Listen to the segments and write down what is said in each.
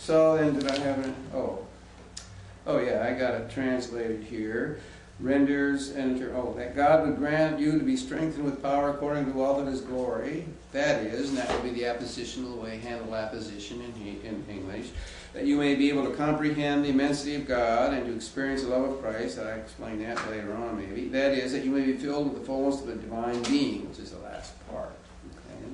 So then did I have an, oh yeah, I got it translated here. Renders, that God would grant you to be strengthened with power according to all of his glory. That is, and that would be the appositional way, handle apposition in English. That you may be able to comprehend the immensity of God and to experience the love of Christ. I explain that later on maybe. That is, that you may be filled with the fullness of the divine being, which is the last part. Okay.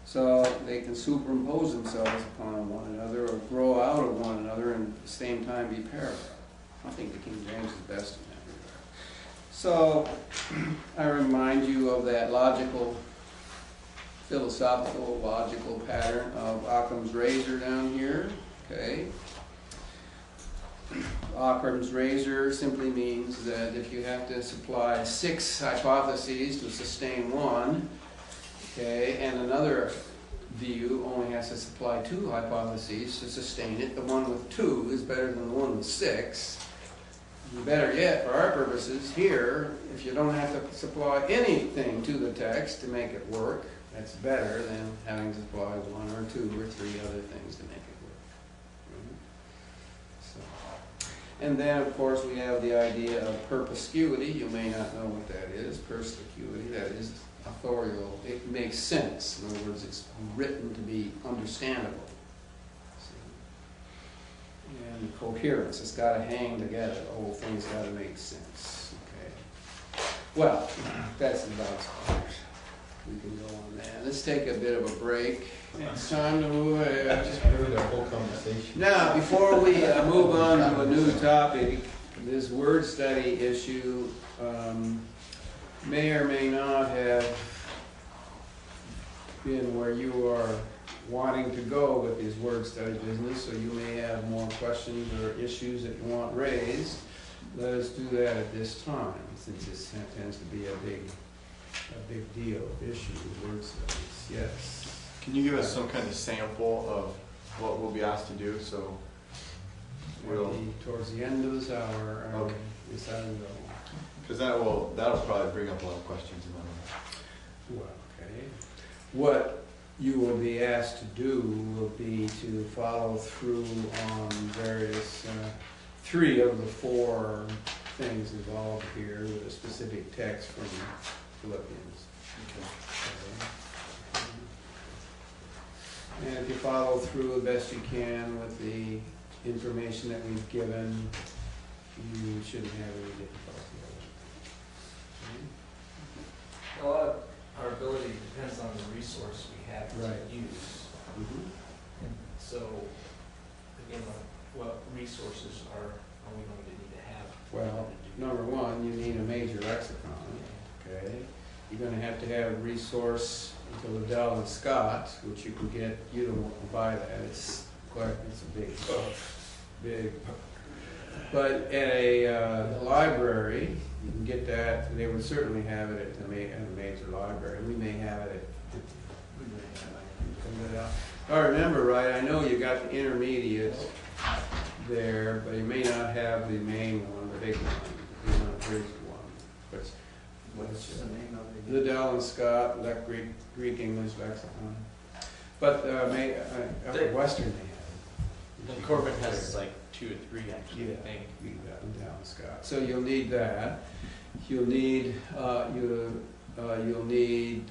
So they can superimpose themselves upon one another or grow out of one another and at the same time be parallel. I think the King James is best in that regard. So I remind you of that philosophical, logical pattern of Occam's razor down here. Okay. Occam's razor simply means that if you have to supply 6 hypotheses to sustain one, okay, and another view only has to supply 2 hypotheses to sustain it, the one with 2 is better than the one with 6. Better yet, for our purposes here, if you don't have to supply anything to the text to make it work, that's better than having to supply 1 or 2 or 3 other things to make it work. So, and then, of course, we have the idea of perspicuity. You may not know what that is. Perspicuity, that is authorial. It makes sense. In other words, it's written to be understandable. And coherence, it's got to hang together. The whole thing's got to make sense. Okay. Well, that's about it. We can go on that. Let's take a bit of a break. It's time to move ahead. Just ruined our whole conversation. Now, before we move on to a new topic, this word study issue may or may not have been where you are wanting to go with this word study business, so you may have more questions or issues that you want raised. Let us do that at this time, since this tends to be a big deal issue, word studies. Yes. Can you give us some kind of sample of what we'll be asked to do? So we'll towards the end of this hour. Okay. Because that'll probably bring up a lot of questions in my mind. Well, okay. What you will be asked to do will be to follow through on various 3 of the 4 things involved here with a specific text from Philippians. Okay. And if you follow through the best you can with the information that we've given, you shouldn't have any difficulty with it. A lot of our ability depends on the resource we have to use. Mm-hmm. And so, again, what resources are we going to need to have? Well, number 1, you need a major lexicon. Okay. You're going to have a resource to Liddell and Scott, which you can get. You don't want to buy that. It's a big book. But at a library, you can get that. They would certainly have it at a major library. We may have it at. If I remember right, I know you got the intermediate there, but you may not have the main one, the big one, the bridge one. What's the name of it? Liddell and Scott, that Greek English lexicon. But Western they have. Corbin has like 2 or 3 actually. Yeah, I think. Liddell and Scott. So you'll need that. You'll need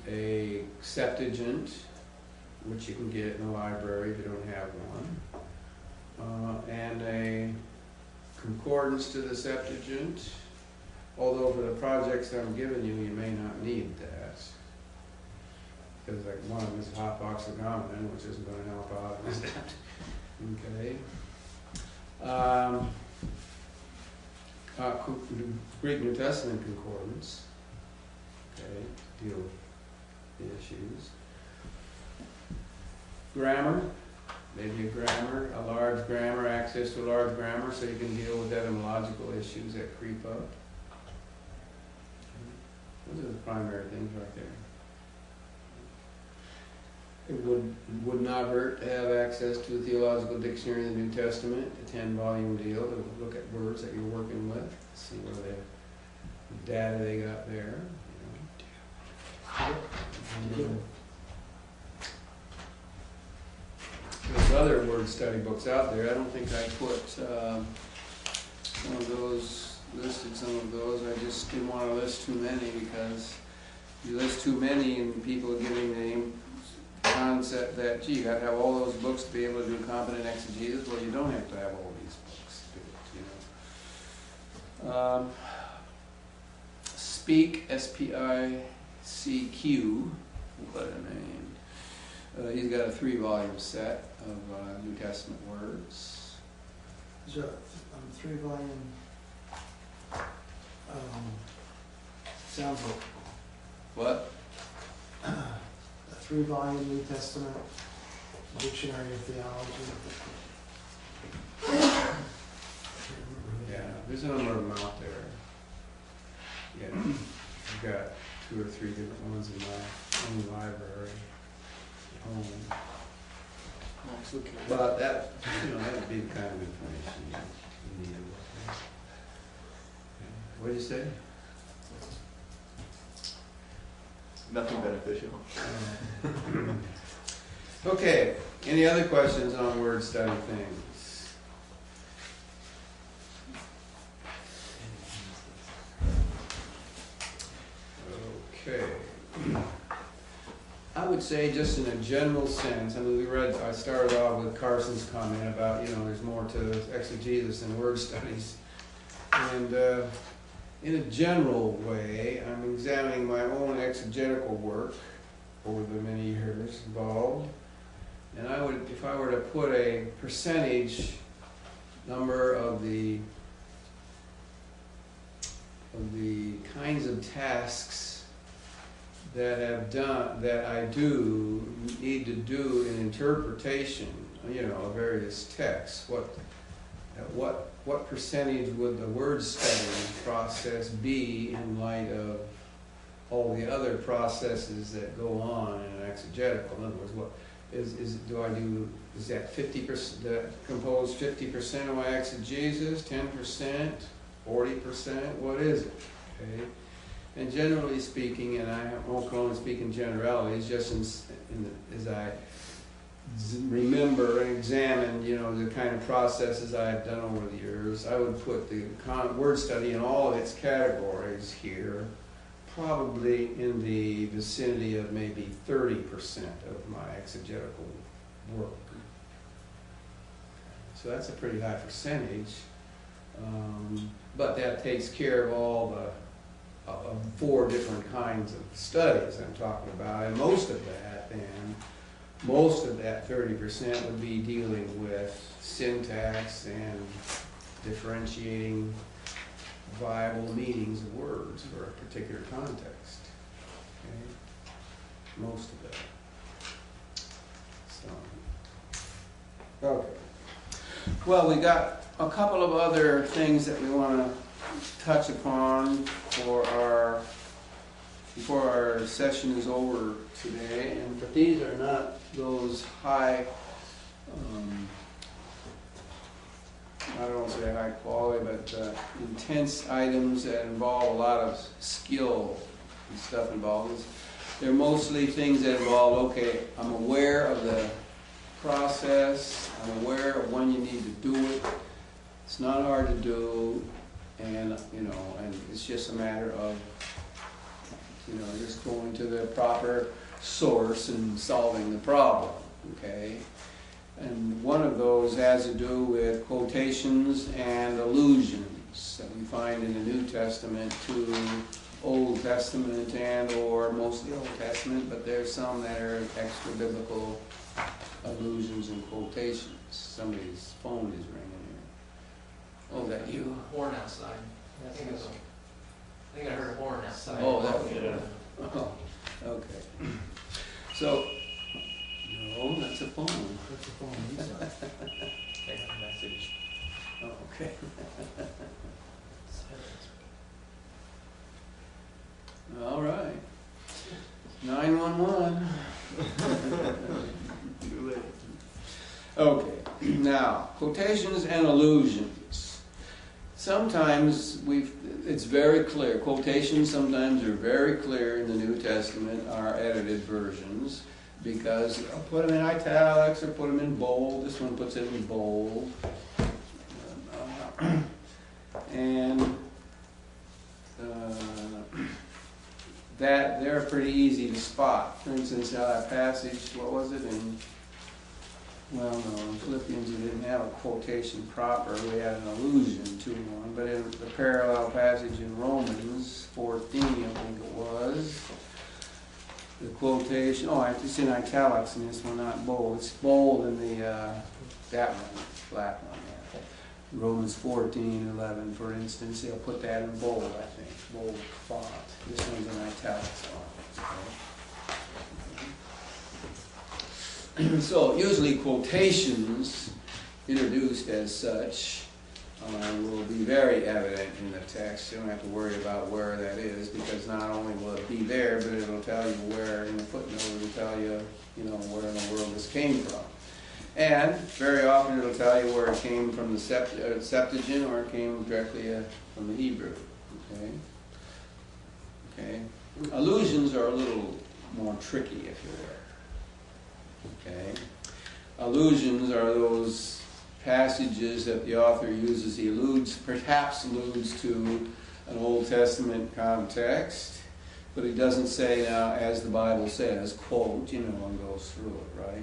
a Septuagint, which you can get in the library if you don't have one, and a concordance to the Septuagint. Although for the projects that I'm giving you, you may not need that. Because like one of them is Hopboxagomen, which isn't going to help out, is that? Okay. Greek New Testament concordance. Okay, deal with the issues. Grammar, maybe a large grammar, access to a large grammar, so you can deal with etymological issues that creep up. Those are the primary things right there. It would not hurt to have access to a theological dictionary of the New Testament, a 10-volume deal to look at words that you're working with, see what the data they got there. Good luck. other word study books out there. I don't think I put some of those, listed some of those. I just didn't want to list too many, because you list too many and people are getting the concept that, gee, you got to have all those books to be able to do competent exegesis. Well, you don't have to have all these books to do it, you know. Speak, S-P-I-C-Q, what a name. He's got a 3-volume set of New Testament words. Is there a 3-volume, sounds like What? a 3-volume New Testament dictionary of theology. Yeah, there's a number of them out there. Yeah, I've got 2 or 3 different ones in my own library at home. But that, you know, that would be the kind of information you need to look at. What did you say? Nothing beneficial. Okay, any other questions on word study things? Okay. I would say just in a general sense, I mean, I started off with Carson's comment about, you know, there's more to exegesis than word studies. And in a general way, I'm examining my own exegetical work over the many years involved. And I would, if I were to put a percentage number of the kinds of tasks that I need to do in interpretation, you know, of various texts, what percentage would the word study process be in light of all the other processes that go on in an exegetical? In other words, what is that 50%, that compose 50% of my exegesis, 10%, 40%? What is it? Okay. And generally speaking, and I won't only speak in generalities, just as I remember and examine, you know, the kind of processes I have done over the years, I would put the word study in all of its categories here, probably in the vicinity of maybe 30% of my exegetical work. So that's a pretty high percentage, but that takes care of all the 4 different kinds of studies I'm talking about, and most of that 30% would be dealing with syntax and differentiating viable meanings of words for a particular context. Okay? Most of that. So, okay. Well, we got a couple of other things that we want to touch upon before our session is over today, but these are not those high, I don't want to say high quality, but intense items that involve a lot of skill and stuff involved. They're mostly things that involve, okay, I'm aware of the process, I'm aware of when you need to do it. It's not hard to do, and you know, and it's just a matter of, you know, just going to the proper source and solving the problem, okay? And one of those has to do with quotations and allusions that we find in the New Testament to Old Testament and or mostly Old Testament, but there's some that are extra biblical allusions and quotations. Somebody's phone is ringing here. Oh, is that you? Horn outside. I think I heard a horn outside. Oh, that was good. Oh, okay. So, no, that's a phone. That's a phone. Okay, message. Oh, okay. All right. 911. Too late. Okay, now, quotations and allusions. Sometimes it's very clear. Quotations sometimes are very clear in the New Testament, our edited versions, because I'll put them in italics or put them in bold. This one puts it in bold. And that they're pretty easy to spot. For instance, that passage, what was it in? Well, no, in Philippians we didn't have a quotation proper. We had an allusion to one, but in the parallel passage in Romans 14, I think it was, the quotation. Oh, it's in italics in this one, not bold. It's bold in the that one, flat one. Yeah. Romans 14:11, for instance, they'll put that in bold, I think, bold font. This one's in italics. Okay. So usually quotations introduced as such will be very evident in the text. You don't have to worry about where that is, because not only will it be there, but it'll tell you where in the footnote. It'll tell you, where in the world this came from. And very often it'll tell you where it came from the Septuagint, or it came directly from the Hebrew. Okay. Allusions are a little more tricky, if you will. Okay. Allusions are those passages that the author uses. He perhaps alludes to an Old Testament context, but he doesn't say, now, as the Bible says, quote, and goes through it, right?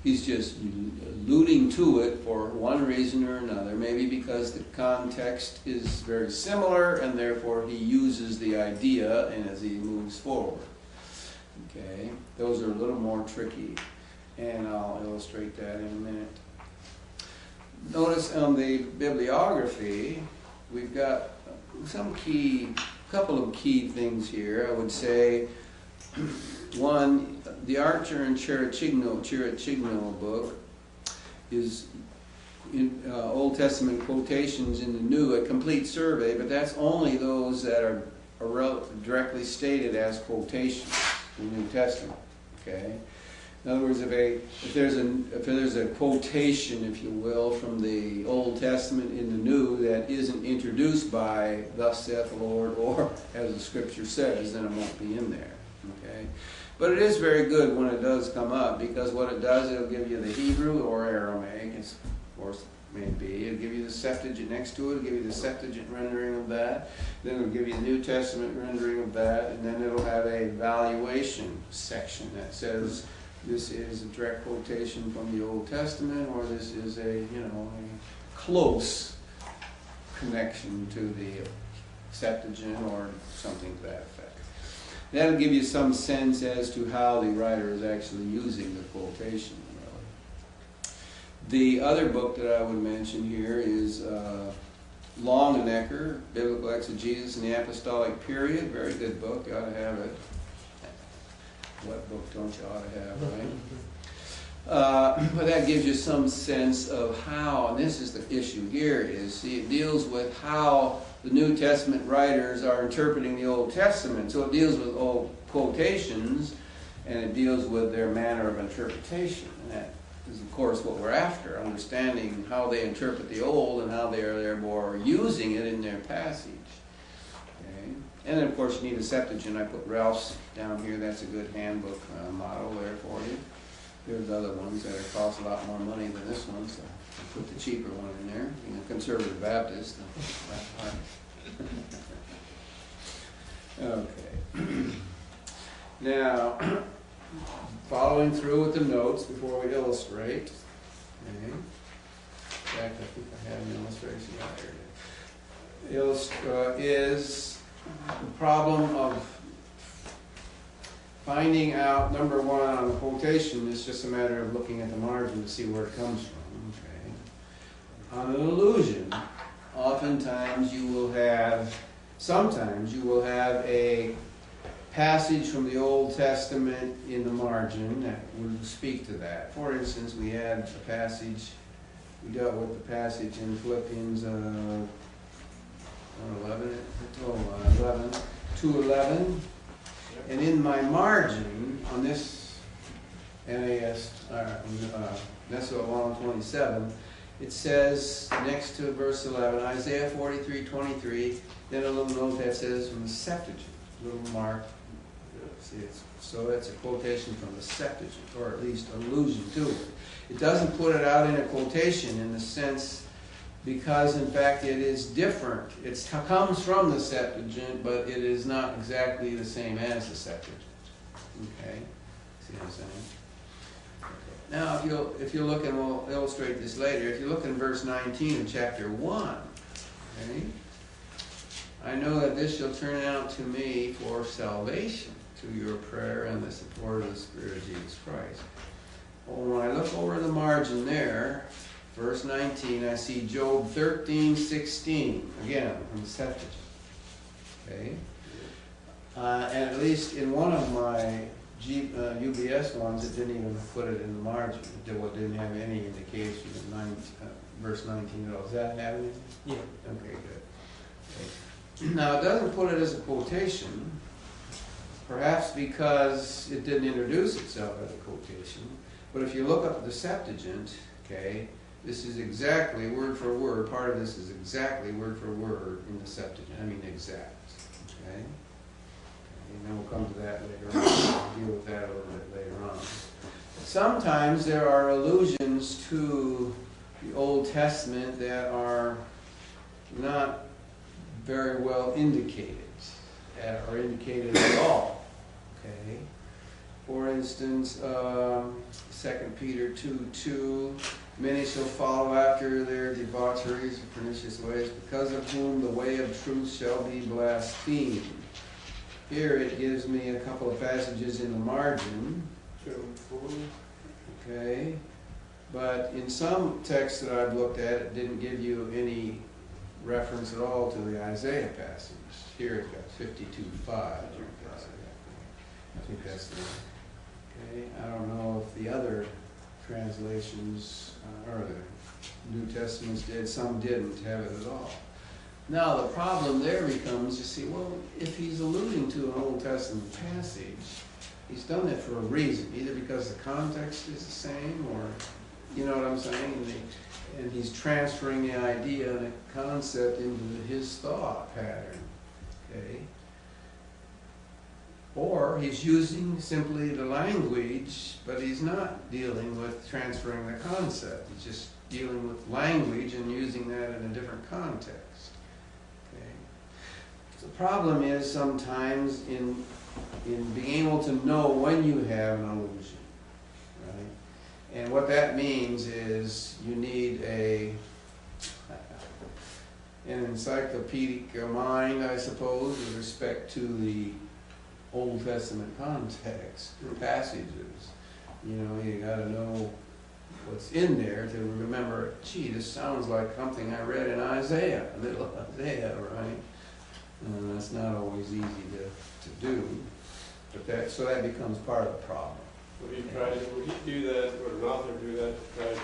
He's just alluding to it for one reason or another, maybe because the context is very similar, and therefore he uses the idea and as he moves forward. Okay, those are a little more tricky, and I'll illustrate that in a minute. Notice on the bibliography, we've got couple of key things here. I would say, one, the Archer and Chiricigno book is in Old Testament quotations in the New, a complete survey, but that's only those that are directly stated as quotations in the New Testament. Okay. In other words, if there's a quotation, if you will, from the Old Testament in the New that isn't introduced by "Thus saith the Lord" or as the Scripture says, then it won't be in there. Okay, but it is very good when it does come up, because what it does, it'll give you the Hebrew or Aramaic, of course it may be. It'll give you the Septuagint next to it. It'll give you the Septuagint rendering of that. Then it'll give you the New Testament rendering of that, and then it'll have a valuation section that says, this is a direct quotation from the Old Testament, or this is a close connection to the Septuagint, or something to that effect. That'll give you some sense as to how the writer is actually using the quotation. Really. The other book that I would mention here is Longenecker, Biblical Exegesis in the Apostolic Period. Very good book. You ought to have it. What book don't you ought to have, right? But that gives you some sense of how, and this is the issue here, it deals with how the New Testament writers are interpreting the Old Testament. So it deals with old quotations, and it deals with their manner of interpretation. And that is, of course, what we're after, understanding how they interpret the Old and how they are therefore using it in their passage. And then, of course, you need a Septuagint. I put Ralph's down here. That's a good handbook model there for you. There's other ones that cost a lot more money than this one, so I put the cheaper one in there. Being a conservative Baptist. Okay. Now, following through with the notes before we illustrate. Okay. In fact, I think I had an illustration there. Is the problem of finding out, number one, on the quotation is just a matter of looking at the margin to see where it comes from. Okay. On an allusion, sometimes you will have a passage from the Old Testament in the margin that would speak to that. For instance, we dealt with the passage in Philippians 2:11, and in my margin on this NAS, Nesso 127, it says next to verse 11, Isaiah 43:23, then a little note that says from the Septuagint, little mark See, so it's a quotation from the Septuagint, or at least allusion to it. It doesn't put it out in a quotation in the sense, because in fact it is different. It comes from the Septuagint, but it is not exactly the same as the Septuagint. Okay? See what I'm saying? Now, if you look, and we'll illustrate this later, if you look in verse 19 of chapter 1, okay, I know that this shall turn out to me for salvation, to your prayer and the support of the Spirit of Jesus Christ. Well, when I look over the margin there, verse 19, I see Job 13:16, again, from the Septuagint. Okay? And at least in one of my UBS ones, it didn't even put it in the margin. It didn't have any indication of verse 19 at all. Does that have anything? Yeah. Okay, good. Okay. Now, it doesn't put it as a quotation, perhaps because it didn't introduce itself as a quotation. But if you look up the Septuagint, okay, this is exactly word for word. Part of this is exactly word for word in the Septuagint. I mean exact. Okay? And then we'll come to that later on. We'll deal with that a little bit later on. Sometimes there are allusions to the Old Testament that are not very well indicated, or indicated at all. Okay? For instance, 2 Peter 2:2, many shall follow after their debaucheries and pernicious ways, because of whom the way of truth shall be blasphemed. Here it gives me a couple of passages in the margin. Okay, but in some texts that I've looked at, it didn't give you any reference at all to the Isaiah passage. Here it's got 52:5. I think that's the one. Okay, I don't know if the other translations or the New Testaments did. Some didn't have it at all. Now the problem there becomes, you see, well, if he's alluding to an Old Testament passage, he's done it for a reason, either because the context is the same, or, you know what I'm saying? And he's transferring the idea and the concept into his thought pattern. Okay? Or he's using simply the language, but he's not dealing with transferring the concept. He's just dealing with language and using that in a different context. Okay? The problem is sometimes in being able to know when you have an allusion, right? And what that means is you need an encyclopedic mind, I suppose, with respect to the Old Testament context or passages. You know, you got to know what's in there to remember, gee, this sounds like something I read in Isaiah, little Isaiah, right? And that's not always easy to do. But so that becomes part of the problem. Would he do that, or an author do that to try to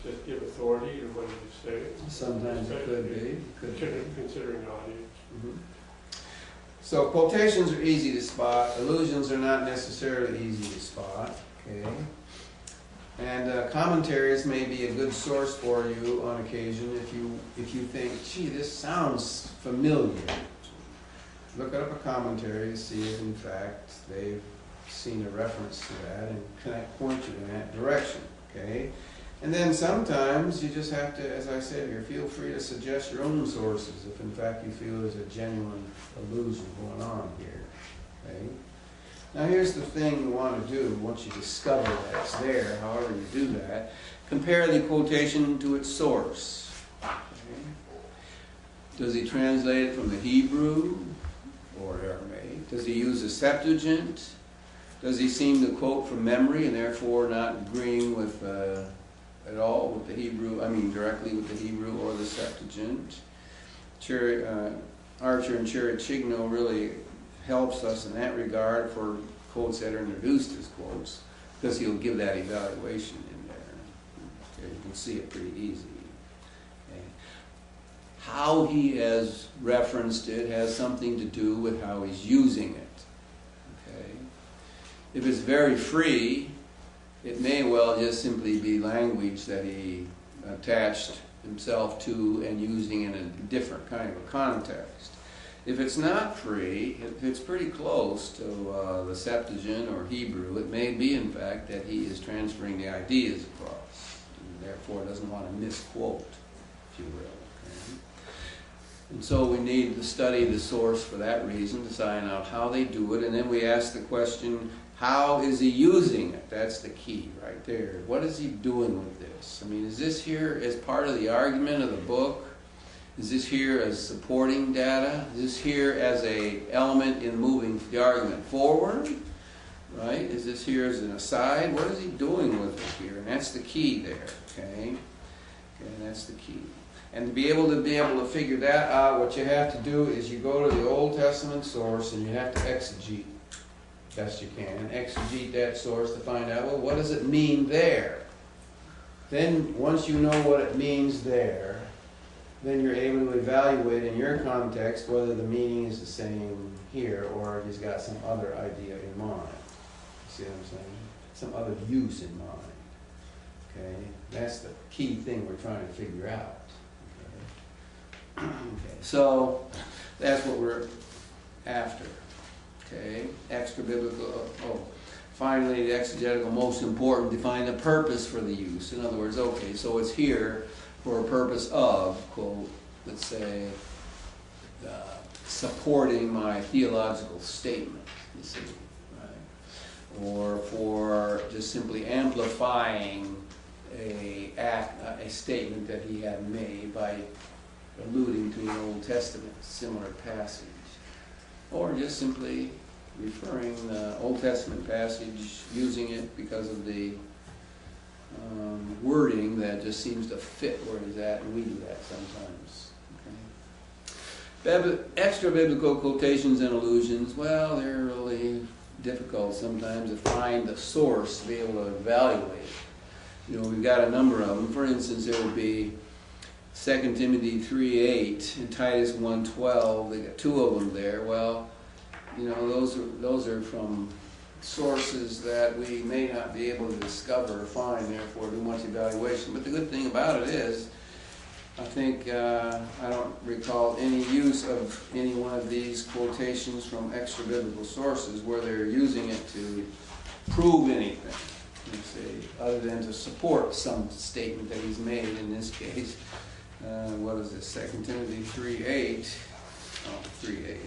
just give authority to what he say? Sometimes it could be. Considering the audience. Mm-hmm. So quotations are easy to spot. Allusions are not necessarily easy to spot. Okay. And commentaries may be a good source for you on occasion if you think, gee, this sounds familiar. Look up a commentary to see if in fact they've seen a reference to that and can point you in that direction. Okay. And then sometimes you just have to, as I said here, feel free to suggest your own sources if in fact you feel there's a genuine allusion going on here. Okay? Now here's the thing you want to do once you discover that it's there, however you do that. Compare the quotation to its source. Okay? Does he translate it from the Hebrew or Aramaic? Does he use the Septuagint? Does he seem to quote from memory and therefore not agreeing with at all with the Hebrew, directly with the Hebrew or the Septuagint? Archer and Chiricigno really helps us in that regard for quotes that are introduced as quotes, because he'll give that evaluation in there. Okay, you can see it pretty easy. Okay. How he has referenced it has something to do with how he's using it. Okay. If it's very free, it may well just simply be language that he attached himself to and using in a different kind of a context. If it's not free, if it's pretty close to the Septuagint or Hebrew, it may be, in fact, that he is transferring the ideas across, and therefore doesn't want to misquote, if you will. Okay? And so we need to study the source for that reason, to find out how they do it, and then we ask the question, how is he using it? That's the key right there. What is he doing with this? I mean, is this here as part of the argument of the book? Is this here as supporting data? Is this here as a element in moving the argument forward? Right? Is this here as an aside? What is he doing with it here? And that's the key there. Okay? And that's the key. And to be able to figure that out, what you have to do is you go to the Old Testament source and you have to exegete best you can, and exegete that source to find out, well, what does it mean there? Then, once you know what it means there, then you're able to evaluate in your context whether the meaning is the same here or if he's got some other idea in mind. See what I'm saying? Some other use in mind. Okay? That's the key thing we're trying to figure out. Okay? Okay. So, that's what we're after. Okay? Extra biblical. Finally, the exegetical, most important, define the purpose for the use. In other words, okay, so it's here for a purpose of, quote, let's say, supporting my theological statement, you see, right? Or for just simply amplifying a statement that he had made by alluding to an Old Testament similar passage. Or just simply referring the Old Testament passage, using it because of the wording that just seems to fit where he's at, and we do that sometimes. Okay? Extra biblical quotations and allusions, well, they're really difficult sometimes to find the source to be able to evaluate. You know, we've got a number of them. For instance, there would be 2 Timothy 3:8 and Titus 1:12. They got two of them there. Well, you know, those are from sources that we may not be able to discover or find, therefore do much evaluation. But the good thing about it is, I think I don't recall any use of any one of these quotations from extra biblical sources where they're using it to prove anything, you see, other than to support some statement that he's made. In this case, what is this? 2 Timothy 3:8. Oh, 3:8.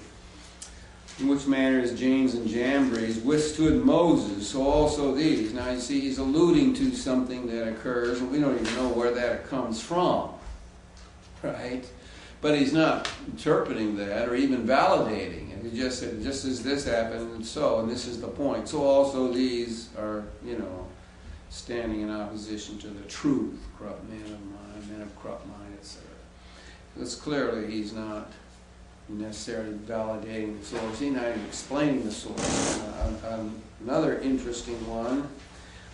In which manner is James and Jambres withstood Moses, so also these. Now you see, he's alluding to something that occurs, and we don't even know where that comes from, right? But he's not interpreting that or even validating it. He just said, just as this happened, and this is the point. So also these are, you know, standing in opposition to the truth, corrupt men of mind, men of corrupt mind, etc. It's clearly he's not necessarily validating the source. He's not even explaining the source. Another interesting one,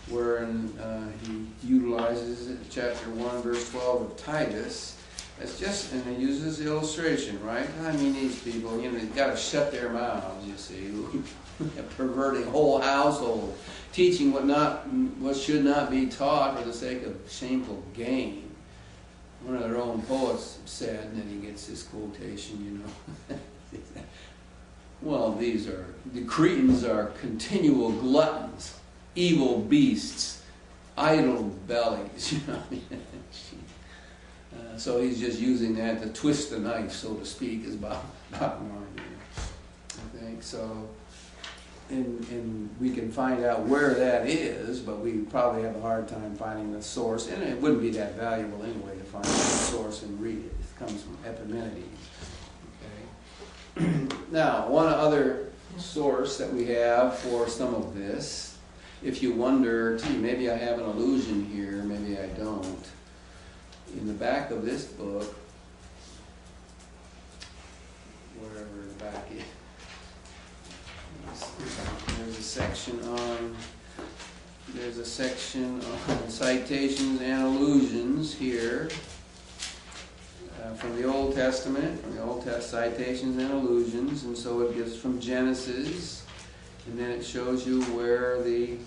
where he utilizes it, chapter 1, verse 12 of Titus. It's just, and he uses the illustration, right? I mean, these people, you know, they've got to shut their mouths, you see, perverting whole household, teaching what should not be taught for the sake of shameful gain. One of their own poets said, and then he gets this quotation, you know. Well, the Cretans are continual gluttons, evil beasts, idle bellies, you know. So he's just using that to twist the knife, so to speak, is bottom line here, I think. So, and we can find out where that is, but we probably have a hard time finding the source, and it wouldn't be that valuable anyway to find the source and read it. It comes from Epimenides. Okay. Now, one other source that we have for some of this, if you wonder, gee, maybe I have an allusion here, maybe I don't. In the back of this book, wherever the back is, there's a section on citations and allusions here from the Old Testament, citations and allusions, and so it gives from Genesis, and then it shows you where the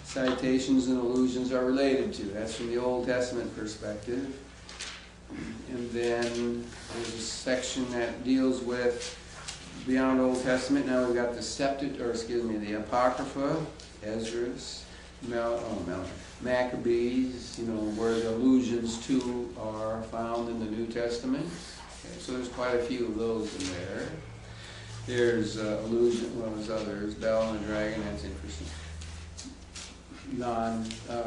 citations and allusions are related to. That's from the Old Testament perspective. And then there's a section that deals with beyond Old Testament, now we've got the Apocrypha, Ezra's, Maccabees, where the allusions to are found in the New Testament. Okay, so there's quite a few of those in there. There's there's others, Bell and the Dragon, that's interesting.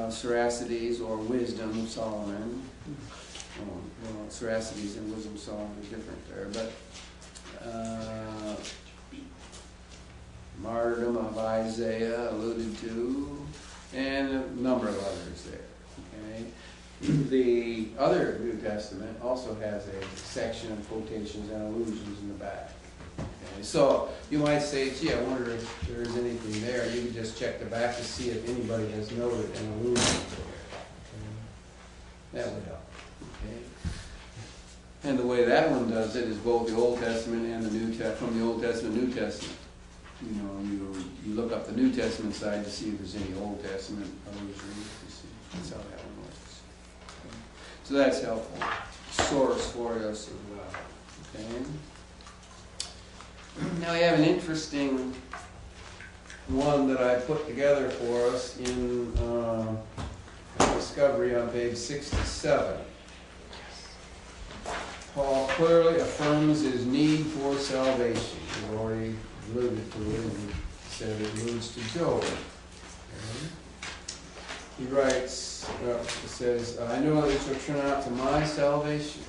Siracides or Wisdom of Solomon. Siracides and Wisdom of Solomon are different there, but Martyrdom of Isaiah alluded to, and a number of others there. Okay. The other New Testament also has a section of quotations and allusions in the back. Okay. So you might say, gee, I wonder if there's anything there. You can just check the back to see if anybody has noted an allusion there. Okay. That would help. Okay. And the way that one does it is both the Old Testament and the New Testament, from the Old Testament, New Testament. You look up the New Testament side to see if there's any Old Testament allusions. That's how that one works. Okay. So that's helpful. Source for us as well. Okay. Now we have an interesting one that I put together for us in Discovery on page 67. Paul clearly affirms his need for salvation. We've already alluded to it and said it alludes to Job. Okay. He writes, he says, I know that it shall turn out to my salvation.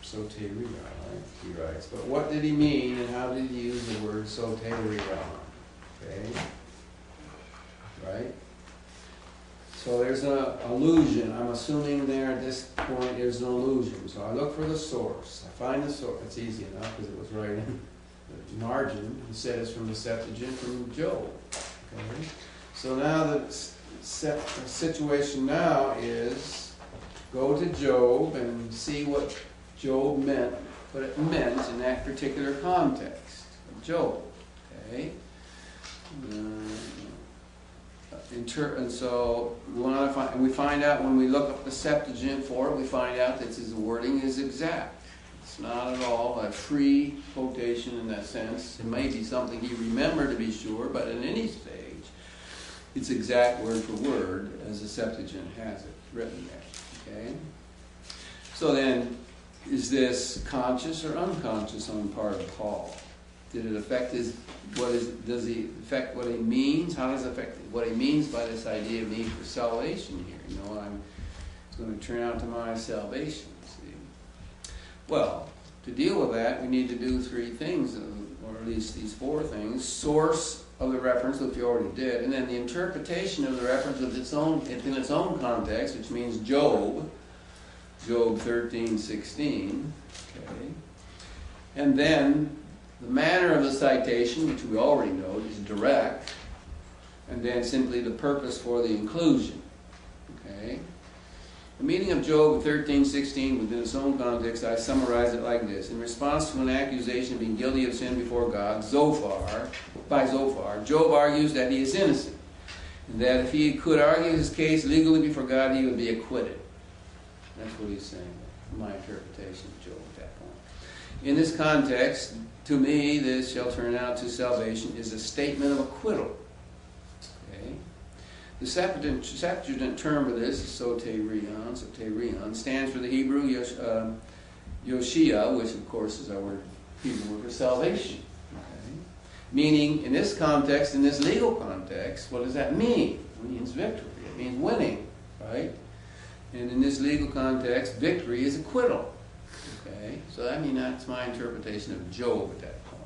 Soterion, right? He writes. But what did he mean and how did he use the word soterion? Okay? Right? So there's an allusion. I'm assuming there at this point there's an allusion. So I look for the source. I find the source. It's easy enough because it was right in the margin. He said it's from the Septuagint from Job. Okay? So now the situation now is go to Job and see what Job meant, what it meant in that particular context of Job. Okay? And so we find out when we look up the Septuagint for it, we find out that his wording is exact. It's not at all a free quotation in that sense. It may be something he remembered to be sure, but in any stage, it's exact word for word as the Septuagint has it written there. Okay? So then, is this conscious or unconscious on the part of Paul? Did it affect does he affect what he means? How does it affect what he means by this idea of need for salvation here? It's going to turn out to my salvation, see? Well, to deal with that, we need to do three things, or at least these four things. Source of the reference, which we already did, and then the interpretation of the reference in its own context, which means Job 13:16, okay? And then the manner of the citation, which we already know, is direct, and then simply the purpose for the inclusion, okay? The meaning of Job 13:16 within its own context, I summarize it like this. In response to an accusation of being guilty of sin before God, by Zophar, Job argues that he is innocent, and that if he could argue his case legally before God, he would be acquitted. That's what he's saying, my interpretation of Job at that point. In this context, to me, this shall turn out to salvation is a statement of acquittal. Okay? The Septuagint term for this is soterion, stands for the Hebrew Yoshia, which of course is our Hebrew word for salvation. Okay? Meaning, in this context, in this legal context, what does that mean? It means victory. It means winning, right? And in this legal context, victory is acquittal. Okay? So that's my interpretation of Job at that point.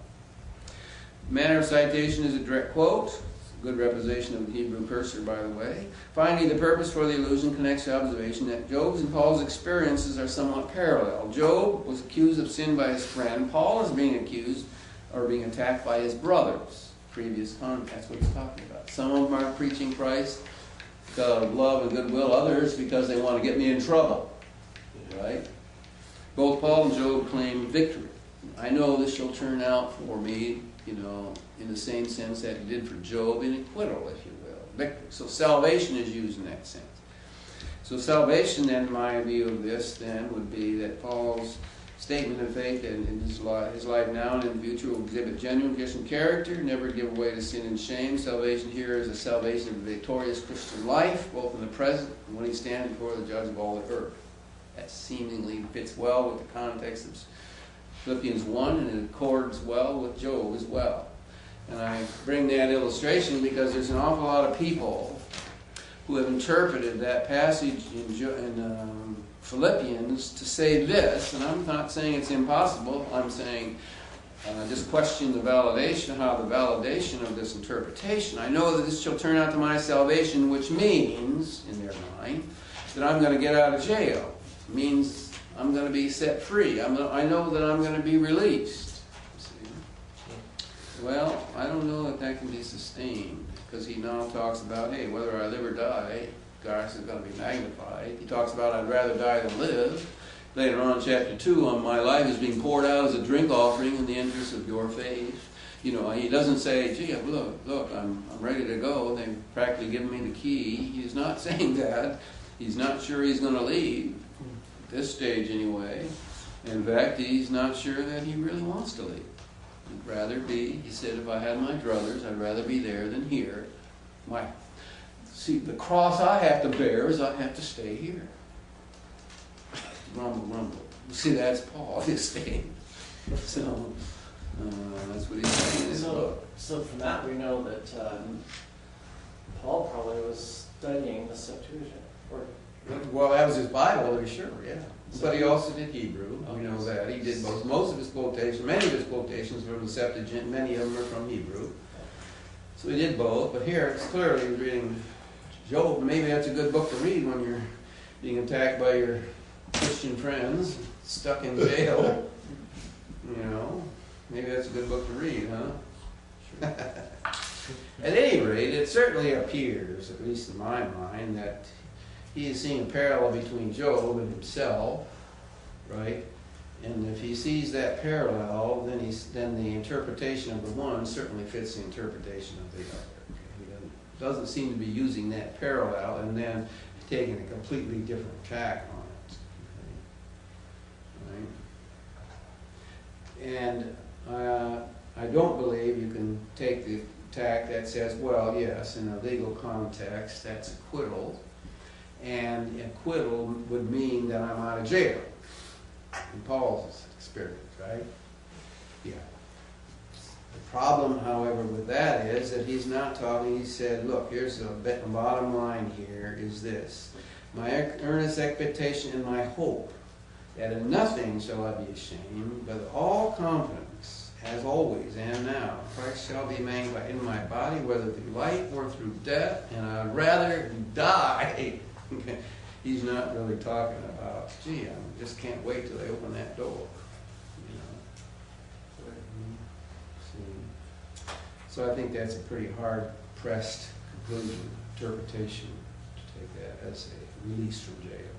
Manner of citation is a direct quote. Good representation of the Hebrew cursor, by the way. Finally, the purpose for the allusion connects to observation that Job's and Paul's experiences are somewhat parallel. Job was accused of sin by his friend. Paul is being accused or being attacked by his brothers. Previous context, that's what he's talking about. Some of them are preaching Christ because of love and goodwill. Others because they want to get me in trouble. Right? Both Paul and Job claim victory. I know this shall turn out for me, in the same sense that it did for Job, in acquittal, if you will. Victory. So salvation is used in that sense. So salvation, then, my view of this, then, would be that Paul's statement of faith that in his life now and in the future will exhibit genuine Christian character, never give way to sin and shame. Salvation here is a salvation of the victorious Christian life, both in the present and when he stands before the judge of all the earth. That seemingly fits well with the context of Philippians 1, and it accords well with Job as well. And I bring that illustration because there's an awful lot of people who have interpreted that passage in Philippians to say this, and I'm not saying it's impossible. I'm saying just question the validation, how the validation of this interpretation. I know that this shall turn out to my salvation, which means, in their mind, that I'm going to get out of jail. It means I'm going to be set free. I know that I'm going to be released. See? Well, I don't know if that can be sustained, because he now talks about, hey, whether I live or die, Christ is going to be magnified. He talks about I'd rather die than live. Later on in chapter 2, my life is being poured out as a drink offering in the interest of your faith. You know, he doesn't say, gee, look, I'm ready to go. They've practically given me the key. He's not saying that. He's not sure he's going to leave, at this stage anyway. In fact, he's not sure that he really wants to leave. He'd rather be, he said, if I had my druthers, I'd rather be there than here. See, the cross I have to bear is I have to stay here. Rumble, rumble. See, that's Paul, he's staying. So, that's what he's saying in his book. So from that we know that Paul probably was studying the Septuagint. Or, Well, that was his Bible, to be sure, yeah. But he also did Hebrew. We know that. He did most of his quotations, many of his quotations were from the Septuagint, many of them are from Hebrew. So he did both, but here it's clearly he was reading Job. Maybe that's a good book to read when you're being attacked by your Christian friends, stuck in jail. You know, maybe that's a good book to read, huh? At any rate, it certainly appears, at least in my mind, that he is seeing a parallel between Job and himself, right? And if he sees that parallel, then the interpretation of the one certainly fits the interpretation of the other. He doesn't seem to be using that parallel and then taking a completely different tack on it. Right? And I don't believe you can take the tack that says, well, yes, in a legal context, that's acquittal. And acquittal would mean that I'm out of jail. In Paul's experience, right? Yeah. The problem, however, with that is that he's not talking, he said, look, here's the bottom line here is this. My earnest expectation and my hope that in nothing shall I be ashamed, but with all confidence, as always and now, Christ shall be magnified in my body, whether through life or through death, and I'd rather die. He's not really talking about, gee, I just can't wait till they open that door. You know. See? So I think that's a pretty hard-pressed conclusion, interpretation, to take that as a release from jail.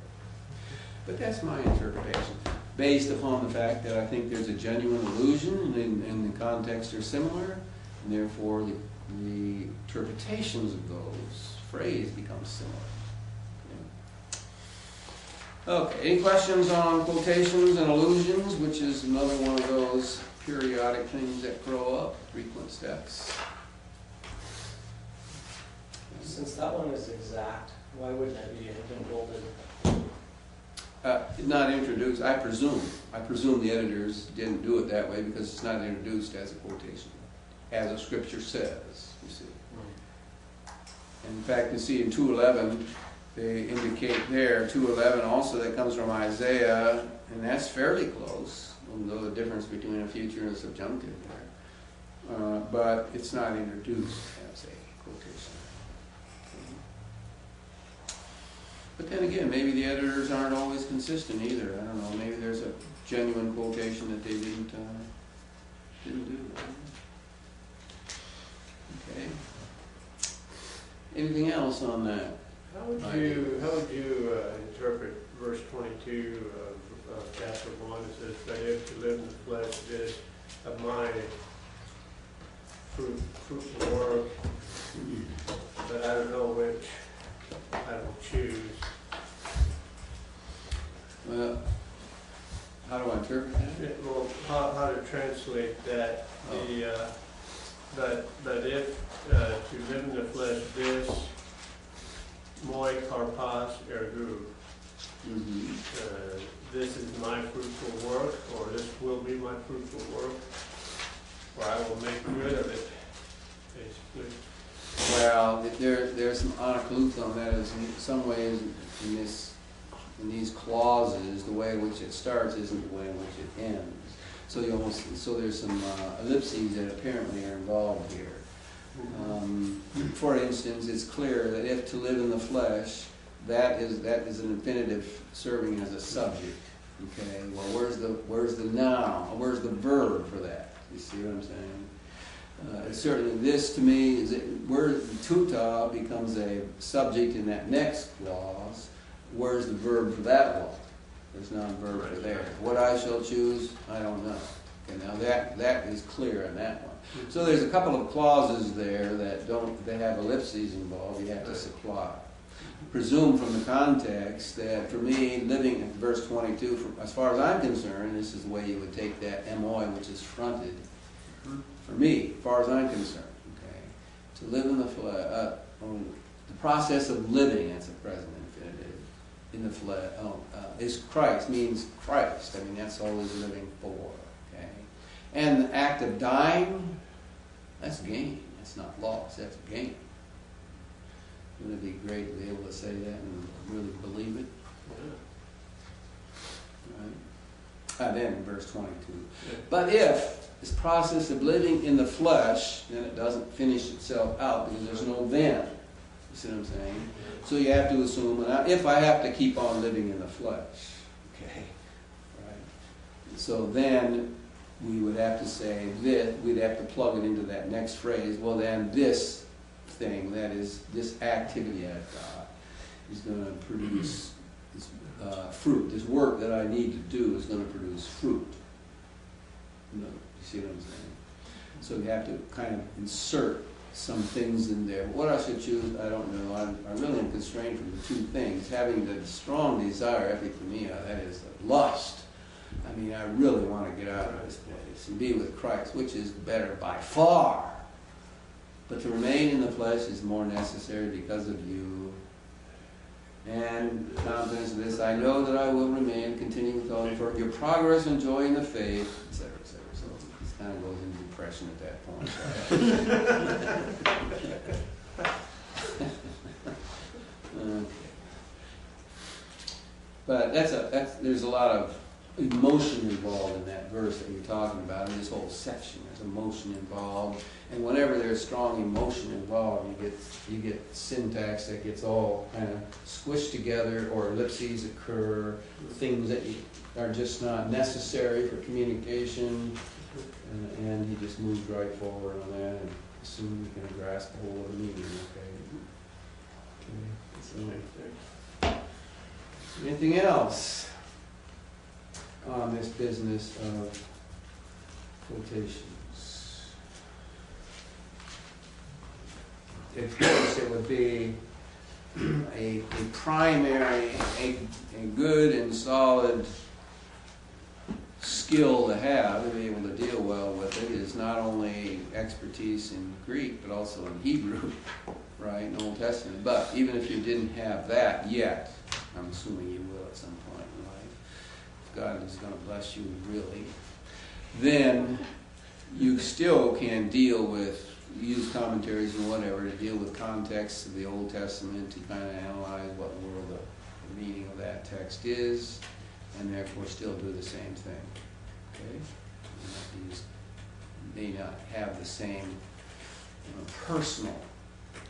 But that's my interpretation, based upon the fact that I think there's a genuine illusion, and the context are similar, and therefore the interpretations of those phrases become similar. Okay, any questions on quotations and allusions, which is another one of those periodic things that grow up, frequent steps? since that one is exact, why wouldn't it be anything bolded? Not introduced, I presume. I presume the editors didn't do it that way because it's not introduced as a quotation, as a scripture says, you see. And in fact, you see in 2:11, they indicate there, 2:11 also, that comes from Isaiah, and that's fairly close, although the difference between a future and a subjunctive there. But it's not introduced as a quotation. But then again, maybe the editors aren't always consistent either. I don't know, maybe there's a genuine quotation that they didn't do. Okay. Anything else on that? How would you interpret verse 22 of chapter 1? It says, "But if to live in the flesh is of my fruitful work, but I don't know which I will choose." Well, How do I interpret that? Well, how to translate that, but if, to live in the flesh, this, moi karpas ergu, Mhm. this is my fruitful work, or this will be my fruitful work, or I will make good of it, basically. Well, there's some anaklutha on that. Is in some ways in these clauses, the way in which it starts isn't the way in which it ends. So there's some ellipses that apparently are involved here. For instance, it's clear that if to live in the flesh, that is an infinitive serving as a subject. Okay. Well, where's the noun? Where's the verb for that? You see what I'm saying? Certainly, this to me is where tuta becomes a subject in that next clause. Where's the verb for that one? There's not a verb for there. What I shall choose, I don't know. Okay, now that is clear in that one. So there's a couple of clauses there that have ellipses involved. You have to supply. Presume from the context that for me, living in verse 22, as far as I'm concerned, this is the way you would take that moi, which is fronted. For me, as far as I'm concerned, okay, to live in the flesh, the process of living as a present infinitive in the flesh is Christ, means Christ. I mean, that's all he's living for, okay. And the act of dying, that's gain. That's not loss. That's gain. Wouldn't it be great to be able to say that and really believe it? Right? And then verse 22. But if this process of living in the flesh, then it doesn't finish itself out because there's no then. You see what I'm saying? So you have to assume, if I have to keep on living in the flesh, okay, right? So then we would have to say this, we'd have to plug it into that next phrase. Well, then this thing, that is, this activity I've got, is going to produce this, fruit. This work that I need to do is going to produce fruit. You see what I'm saying? So you have to kind of insert some things in there. But what I should choose, I don't know. I really am constrained from the two things. Having the strong desire, epithemia, that is the lust. I mean, I really want to get out of this place and be with Christ, which is better by far. But to remain in the flesh is more necessary because of you. And confidence of this, I know that I will remain, continue with all for your progress and joy in the faith, etc., etc. So this kind of goes into depression at that point. Okay. But there's a lot of emotion involved in that verse that you're talking about, in this whole section. There's emotion involved, and whenever there's strong emotion involved, you get syntax that gets all kind of squished together, or ellipses occur, things that are just not necessary for communication, and he just moves right forward on that, and assume you can grasp a hold of the meaning. Okay. Anything else on this business of quotations? Of course, it would be a primary, a good and solid skill to have to be able to deal well with it is not only expertise in Greek, but also in Hebrew, right, in Old Testament. But even if you didn't have that yet, I'm assuming you will at some point in life, if God is going to bless you really, then you still can use commentaries and whatever to deal with context of the Old Testament, to kind of analyze what in the world the meaning of that text is, and therefore still do the same thing. Okay? You may not have the same personal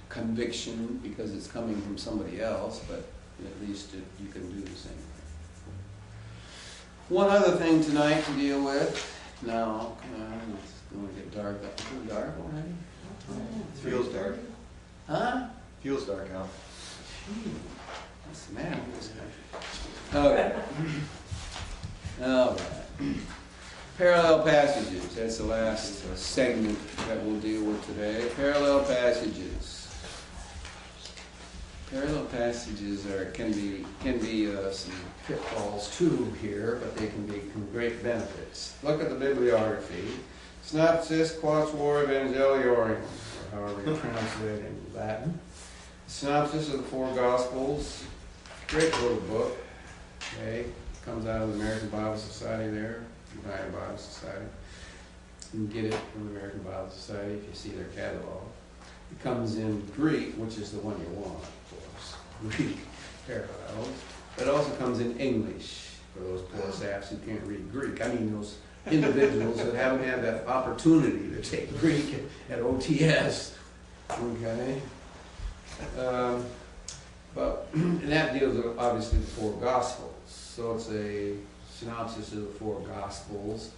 conviction because it's coming from somebody else, but at least you can do the same thing. One other thing tonight to deal with. Now, it's going to get dark. It's dark already? Feels dark. Huh? Feels dark out. What's the matter with this country? Okay. All right. Parallel passages. That's the last segment that we'll deal with today. Parallel passages. Parallel passages can be some pitfalls too here, but they can be great benefits. Look at the bibliography. Synopsis Quatuor Evangeliorum, or however you translate it in Latin. Synopsis of the four Gospels. Great little book. Okay, comes out of the American Bible Society there, United Bible Society. You can get it from the American Bible Society if you see their catalog. It comes in Greek, which is the one you want, of course. Greek parallels. But it also comes in English for those poor saps who can't read Greek. I mean those individuals that haven't had that opportunity to take Greek at OTS. Okay? And that deals with obviously the four Gospels. So it's a synopsis of the four Gospels.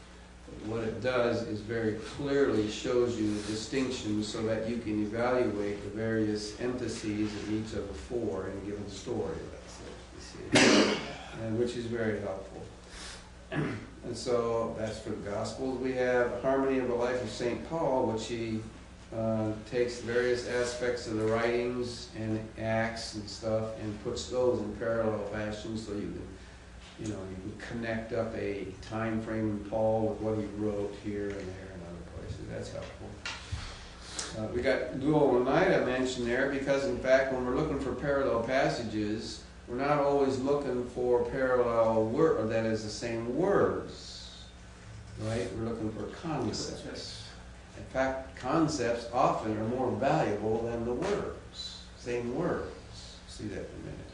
What it does is very clearly shows you the distinctions so that you can evaluate the various emphases in each of the four in a given story, let's say, and which is very helpful. And so that's for the Gospels. We have Harmony of the Life of St. Paul, which he takes various aspects of the writings and Acts and stuff and puts those in parallel fashion so you can connect up a time frame in Paul with what he wrote here and there and other places. That's helpful. We got dual Oneida mentioned there because, in fact, when we're looking for parallel passages, we're not always looking for parallel word, or that is the same words, right? We're looking for concepts. In fact, concepts often are more valuable than the words, same words. See that in a minute.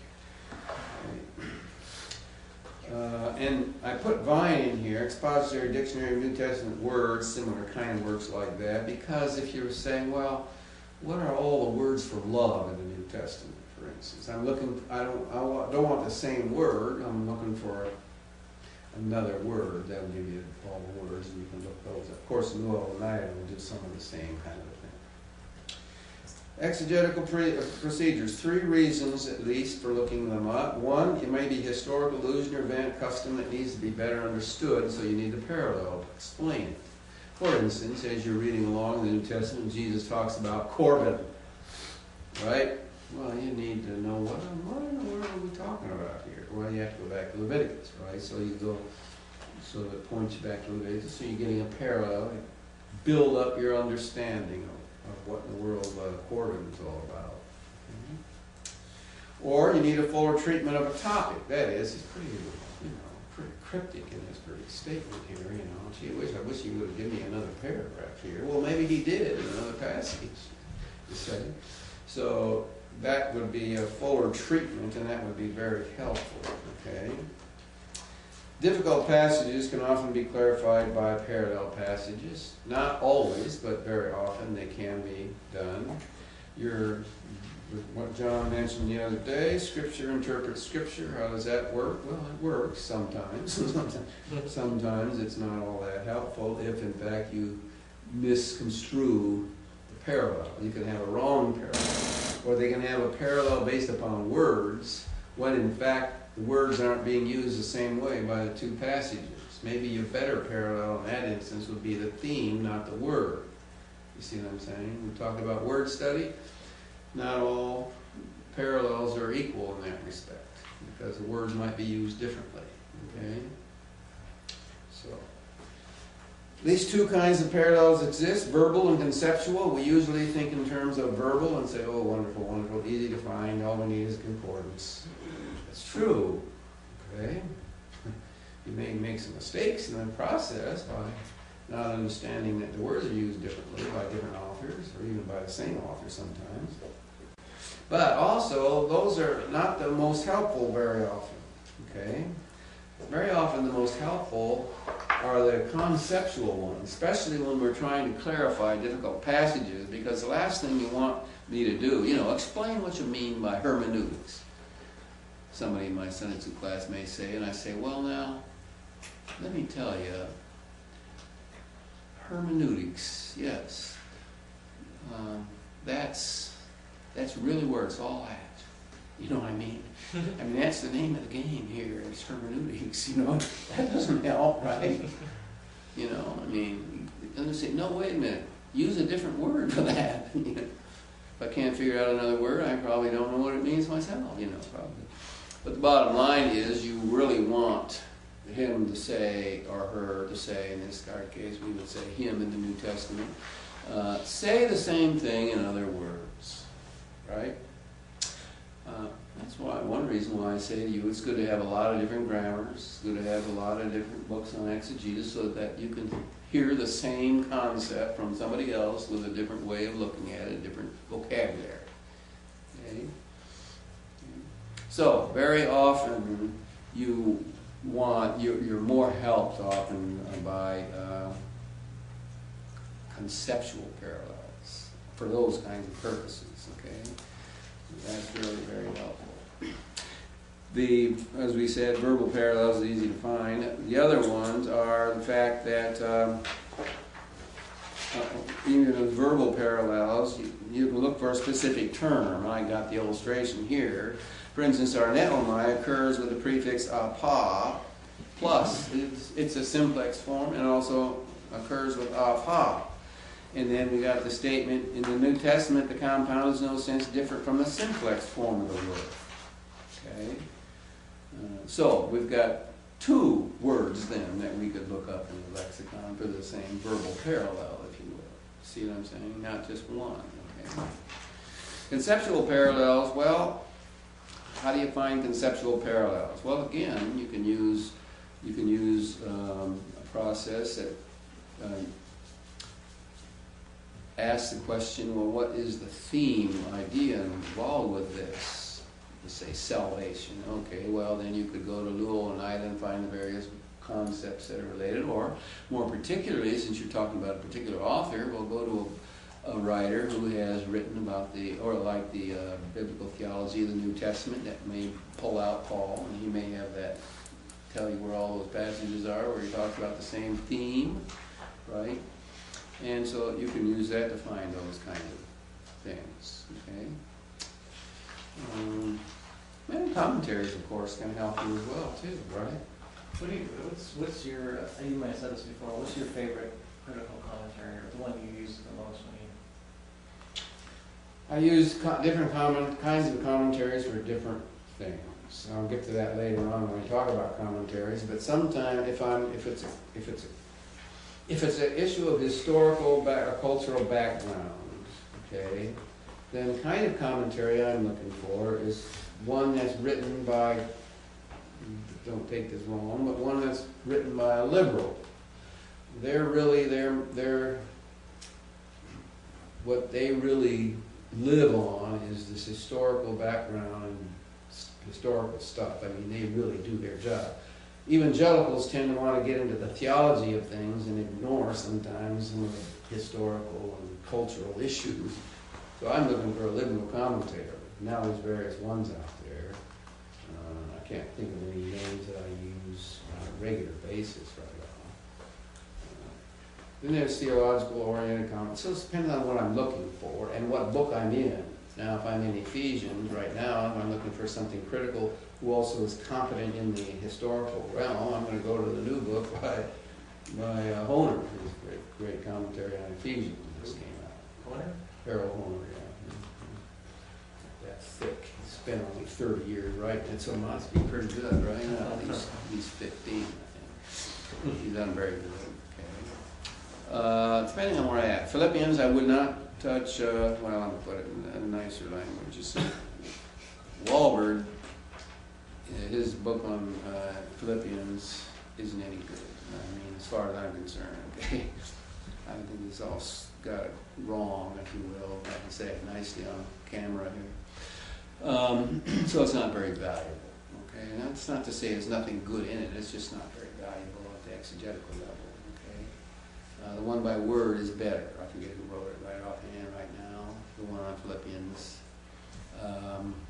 And I put Vine in here, Expository Dictionary of New Testament Words, similar kind of works like that, because if you were saying, well, what are all the words for love in the New Testament, for instance? I don't want the same word, I'm looking for another word that will give you all the words, and you can look those up. Of course, New Oneida will do some of the same kind of thing. Exegetical procedures. 3 reasons, at least, for looking them up. 1, it may be historical allusion or event, custom that needs to be better understood, so you need a parallel to explain it. For instance, as you're reading along in the New Testament, Jesus talks about Corban, right? Well, you need to know what in the world are we talking about here? Well, you have to go back to Leviticus, right? So you go, so it points you back to Leviticus, so you're getting a parallel, build up your understanding of what in the world Corban is all about. Or you need a fuller treatment of a topic. That is, it's pretty cryptic in his statement here. Gee, I wish he would have given me another paragraph here. Well, maybe he did in another passage. You say. So that would be a fuller treatment, and that would be very helpful. Okay. Difficult passages can often be clarified by parallel passages. Not always, but very often they can be done. What John mentioned the other day, Scripture interprets Scripture. How does that work? Well, it works sometimes. Sometimes it's not all that helpful if, in fact, you misconstrue the parallel. You can have a wrong parallel, or they can have a parallel based upon words when, in fact, the words aren't being used the same way by the 2 passages. Maybe a better parallel in that instance would be the theme, not the word. You see what I'm saying? We talked about word study. Not all parallels are equal in that respect, because the words might be used differently. Okay? So, these 2 kinds of parallels exist, verbal and conceptual. We usually think in terms of verbal and say, oh, wonderful, wonderful, easy to find, all we need is concordance. That's true, okay? You may make some mistakes in the process by not understanding that the words are used differently by different authors, or even by the same author sometimes. But also, those are not the most helpful very often, okay? Very often the most helpful are the conceptual ones, especially when we're trying to clarify difficult passages, because the last thing you want me to do, explain what you mean by hermeneutics. Somebody in my Sunday school class may say, and I say, well, now, let me tell you, hermeneutics, yes, that's really where it's all at. You know what I mean? I mean, that's the name of the game here, it's hermeneutics, that doesn't help, right? And they say, no, wait a minute, use a different word for that. If I can't figure out another word, I probably don't know what it means myself, probably. But the bottom line is, you really want him to say, or her to say, in this case we would say him in the New Testament, say the same thing in other words, right? That's one reason why I say to you, it's good to have a lot of different grammars, it's good to have a lot of different books on exegesis so that you can hear the same concept from somebody else with a different way of looking at it, different vocabulary. Okay? So, very often you're more helped often by conceptual parallels for those kinds of purposes, okay? That's really very helpful. As we said, verbal parallels are easy to find. The other ones are the fact that even with verbal parallels, you can look for a specific term. I got the illustration here. For instance, arneomai occurs with the prefix apa plus. It's a simplex form, and also occurs with apa. And then we got the statement, in the New Testament, the compound is in no sense different from the simplex form of the word. Okay? So we've got two words then that we could look up in the lexicon for the same verbal parallel, if you will. See what I'm saying? Not just one. Okay? Conceptual parallels, well, how do you find conceptual parallels? Well, again, you can use a process that asks the question, well, what is the theme, idea involved with this? Let's say salvation. Okay, well, then you could go to Lowell and Island and find the various concepts that are related, or more particularly, since you're talking about a particular author, we'll go to a writer who has written about the biblical theology of the New Testament that may pull out Paul, and he may have that, tell you where all those passages are, where he talks about the same theme, right? And so you can use that to find those kind of things, okay? And commentaries, of course, can help you as well, too, right? What's your, you might have said this before, what's your favorite critical commentary, or the one you use the most when you... I use different kinds of commentaries for different things. I'll get to that later on when we talk about commentaries, but sometimes if it's an issue of historical or cultural background, okay, then the kind of commentary I'm looking for is one that's written by, don't take this wrong, but one that's written by a liberal. What they really live on is this historical background and historical stuff. I mean, they really do their job. Evangelicals tend to want to get into the theology of things and ignore sometimes some of the historical and cultural issues. So I'm looking for a liberal commentator. Now there's various ones out there. I can't think of any names that I use on a regular basis right now. Then there's theological oriented comments. So it depends on what I'm looking for and what book I'm in. Now if I'm in Ephesians right now, if I'm looking for something critical who also is competent in the historical realm, I'm going to go to the new book by Honer, his great commentary on Ephesians that just came out. Honer? Harold Honer, yeah. That's thick. He's spent only 30 years writing it, so it must be pretty good, right? He's 15, I think. He's done very good. Okay. Depending on where I'm at. Philippians, I would not touch, well, I'm going to put it in a nicer language. Just Walberg, his book on Philippians isn't any good. I mean, as far as I'm concerned, okay? I think he's all got it wrong, if you will, if I can say it nicely on camera here. So it's not very valuable, okay? And that's not to say there's nothing good in it, it's just not very valuable at the exegetical level, okay? The one by Word is better. I forget who wrote it right offhand right now, the one on Philippians.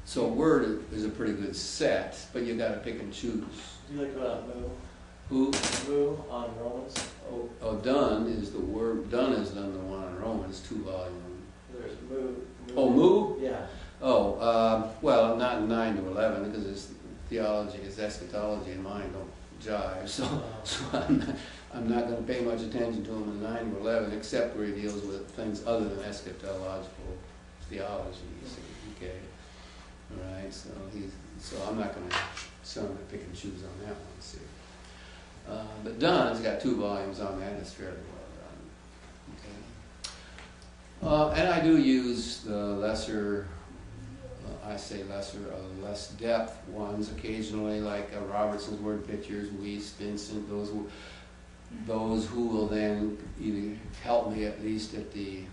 So Word is a pretty good set, but you got to pick and choose. Do you like Moo? Who? Moo on Romans? Oh, Dunn is the word. Dunn has done the one on Romans, 2 volume. There's Moo. Oh, Moo? Yeah. Oh, well, not 9 to 11 because his theology, his eschatology, and mine don't jive. So I'm not going to pay much attention to him in 9 to 11, except where he deals with things other than eschatological theology, you see, okay? All right, so I'm not going to pick and choose on that one, see. But Dunn's got 2 volumes on that, it's fairly well done, okay? And I do use the lesser, less depth ones occasionally, like Robertson's Word Pictures, Weiss, Vincent, those who will then either help me at least at the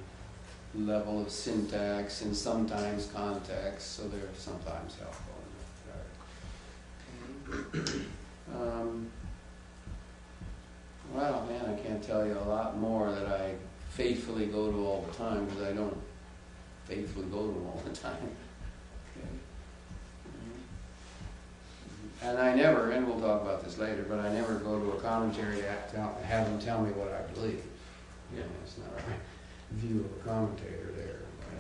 level of syntax and sometimes context, so they're sometimes helpful. Well, man, I can't tell you a lot more that I faithfully go to all the time, because I don't faithfully go to them all the time. Okay. And I never, and we'll talk about this later, but I never go to a commentary to have them tell me what I believe. Yeah, it's not a view of a commentator there. I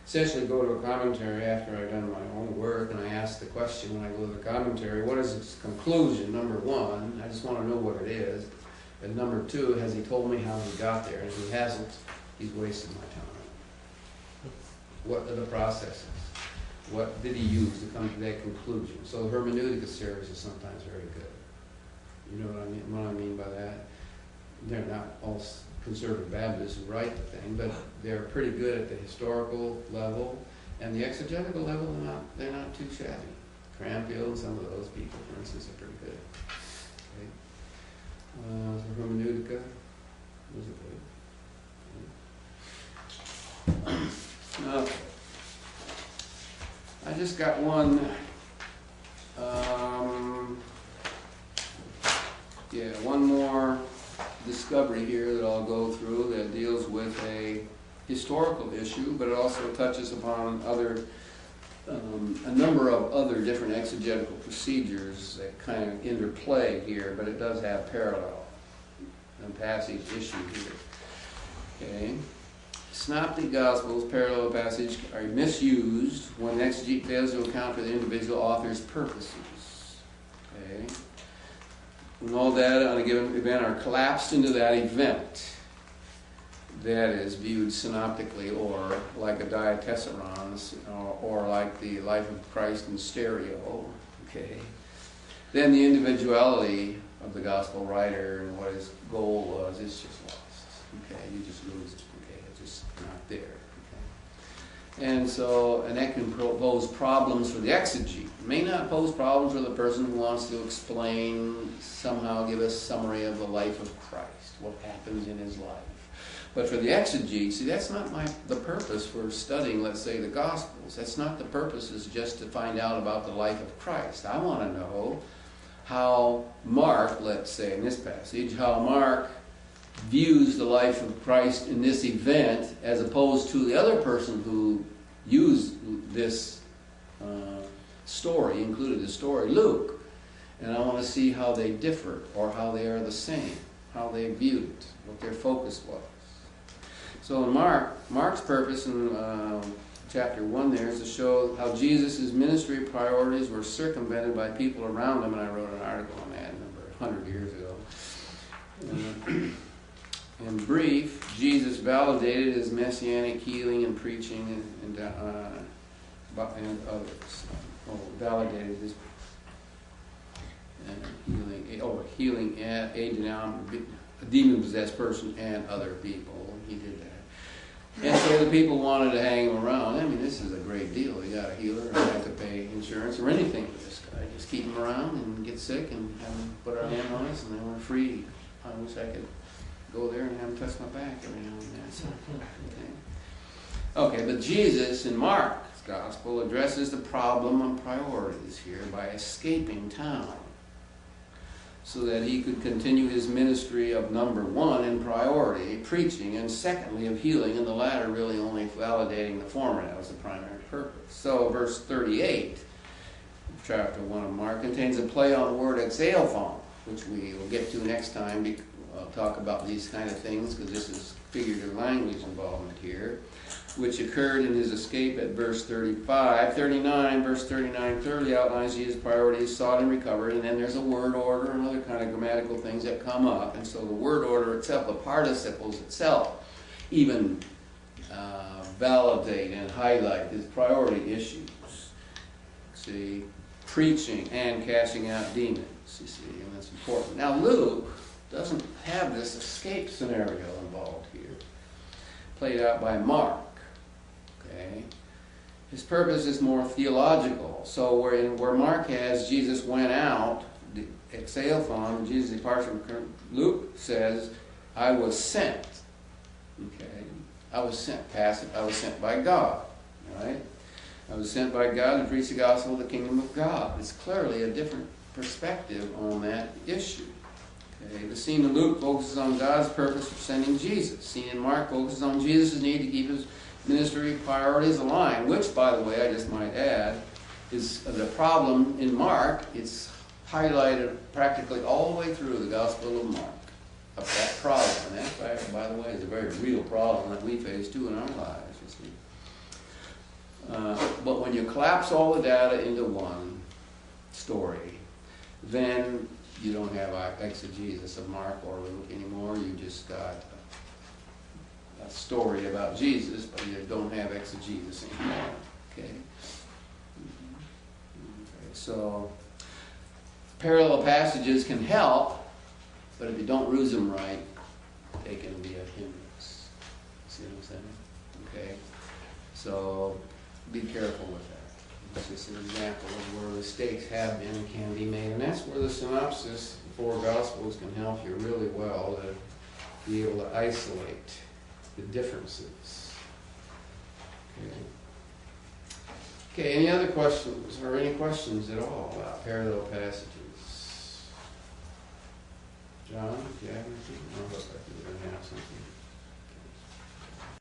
essentially go to a commentary after I've done my own work, and I ask the question when I go to the commentary, what is its conclusion? Number 1, I just want to know what it is. And number 2, has he told me how he got there? And if he hasn't, he's wasted my time. What are the processes? What did he use to come to that conclusion? So the hermeneutica series is sometimes very good. You know what I mean by that? They're not all conservative Baptists who write the thing, but they're pretty good at the historical level, and the exegetical level, they're not too shabby. Crampfield and some of those people, for instance, are pretty good. Okay. The hermeneutica was good. Okay. I just got one, one more discovery here that I'll go through that deals with a historical issue, but it also touches upon a number of other different exegetical procedures that kind of interplay here, but it does have parallel and passage issue here. Okay. Synoptic Gospels, parallel passage, are misused when the exegete fails to account for the individual author's purposes. Okay. When all data on a given event are collapsed into that event, that is viewed synoptically, or like a diatessaron, or like the life of Christ in stereo, okay, then the individuality of the gospel writer and what his goal was is just lost. Okay, you just lose it. Okay, it's just not there. Okay, and that can pose problems for the exegete. It may not pose problems for the person who wants to explain, somehow give a summary of the life of Christ, what happens in his life. But for the exegete, see, that's not the purpose for studying, let's say, the Gospels. That's not the purpose, is just to find out about the life of Christ. I want to know how Mark, let's say in this passage, how Mark views the life of Christ in this event as opposed to the other person who used this story, included the story, Luke. And I want to see how they differ, or how they are the same, how they viewed it, what their focus was. So in Mark's purpose in chapter 1 there is to show how Jesus' ministry priorities were circumvented by people around him, and I wrote an article on that 100 years ago. In brief, Jesus validated his messianic healing and preaching and others. Validated his healing a demon-possessed person and other people. He did that. And so the people wanted to hang him around. I mean, this is a great deal. You got a healer, and you have to pay insurance or anything for this guy. Just keep him around and get sick and have him put our hand on us, and then we're free. I wish I could go there and have him touch my back every now and then. So, okay, but Jesus in Mark's gospel addresses the problem of priorities here by escaping town, so that he could continue his ministry of number 1 in priority, preaching, and secondly of healing, and the latter really only validating the former. That was the primary purpose. So verse 38 of chapter 1 of Mark contains a play on the word exeophon, which we will get to next time. I'll talk about these kind of things, because this is figurative language involvement here, which occurred in his escape at verse 35. 39, verse 39 clearly outlines Jesus' priorities, sought and recovered, and then there's a word order and other kind of grammatical things that come up. And so the word order itself, the participles itself, even validate and highlight his priority issues. See, preaching and casting out demons, you see, and that's important. Now Luke doesn't have this escape scenario involved here, played out by Mark, okay? His purpose is more theological. So where Mark has Jesus went out, the exalephon, Jesus departure, Luke says, I was sent. Okay? I was sent, passive, I was sent by God. Right? I was sent by God to preach the gospel of the kingdom of God. It's clearly a different perspective on that issue. Okay? The scene in Luke focuses on God's purpose for sending Jesus. The scene in Mark focuses on Jesus' need to keep his ministry priorities aligned, which, by the way, I just might add, is the problem in Mark. It's highlighted practically all the way through the Gospel of Mark, of that problem. And that, fact, by the way, is a very real problem that we face too in our lives, you see. But when you collapse all the data into one story, then you don't have exegesis of Mark or Luke anymore. You just got a story about Jesus, but you don't have exegesis anymore. Okay? Okay, so parallel passages can help, but if you don't use them right, they can be a hindrance. See what I'm saying? Okay? So be careful with that. It's just an example of where mistakes have been and can be made. And that's where the synopsis, the four Gospels, can help you really well to be able to isolate the differences. Okay. Okay, any other questions, or any questions at all about parallel passages? John, do you have anything? I look like you're going to have something.